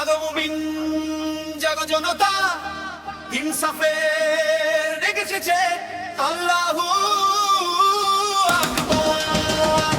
জাগো মুমিন জাগো জনতা, ইনসাফের ডেকে এসেছে আল্লাহু আকবার।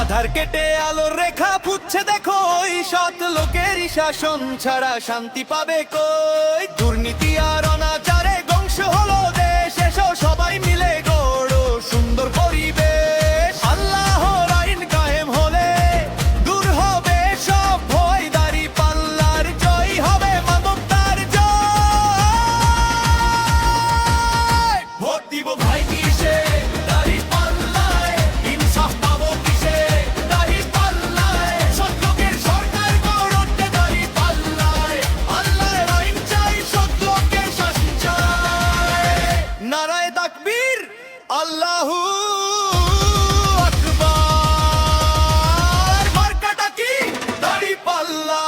আধার কেটে আলোর রেখা ফুটছে দেখো, ওই সৎ লোকেরই শাসন ছাড়া শান্তি পাবে কই। দুর্নীতি আর অনাচারে ধ্বংস হলো দেশ, এসো সবাই মিলে গড়ো সুন্দর পরিবেশ। আল্লাহর আইন কায়েম হলে দূর হবে সব ভয়, দাড়ি পাল্লার জয় হবে মানবতার জয়। ভোট দিব ভাই কিসে, দাড়ি পাল্লায়, ইনসাফ পাবো কিসে, দাড়ি পাল্লায়। সৎ লোকের সরকার গড়তে দাড়ি পাল্লায়, আল্লাহর আইন চাই, সৎ লোকের শাসন চাই। নারায়ে তাকবীর, আল্লাহু আকবার। মার্কাটা কি? দাড়ি পাল্লা।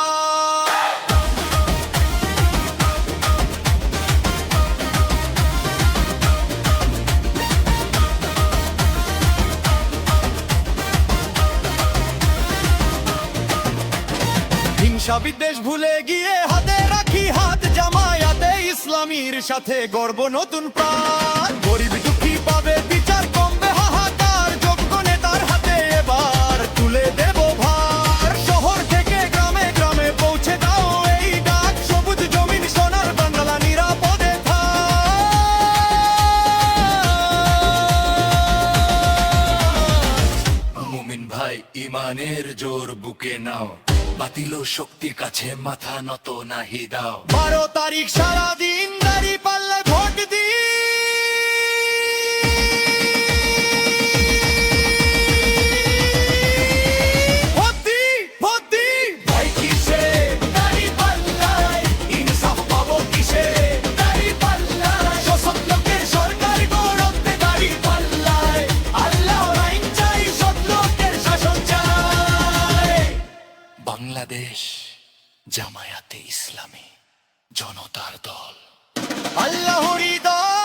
হিংসা বিদ্বেষ ভুলে গিয়ে হাতে রাখি হাত, জামায়াতে ইসলামীর সাথে গর্ব নতুন প্রাণ। গরিব দুঃখী পাবে বিচার, কমবে হাহাকার, যোগ্য নেতার হাতে এবার তুলে দেব ভার। শহর থেকে গ্রামে গ্রামে পৌঁছে দাও এই ডাক, সবুজ জমিন সোনার বাংলা নিরাপদে থাক। মুমিন ভাই ইমানের জোর বুকে নাও, বাতিল ও শক্তির কাছে মাথা নত নাহি দাও। 12 তারিখ সারাদিন দাড়ি পাল্লে ভোট দি। ভাই কিসে, দাড়ি পাল্লায়, ইনসাফ পাবো কিসে, দাড়ি পাল্লায়। সৎ লোকের সরকার গড়তে দাড়ি পাল্লায়, আল্লাহর আইন চাই, সৎ লোকের শাসন চাই। বাংলাদেশ জামায়াতে ইসলামী জনতার দল, আল্লাহরই দল।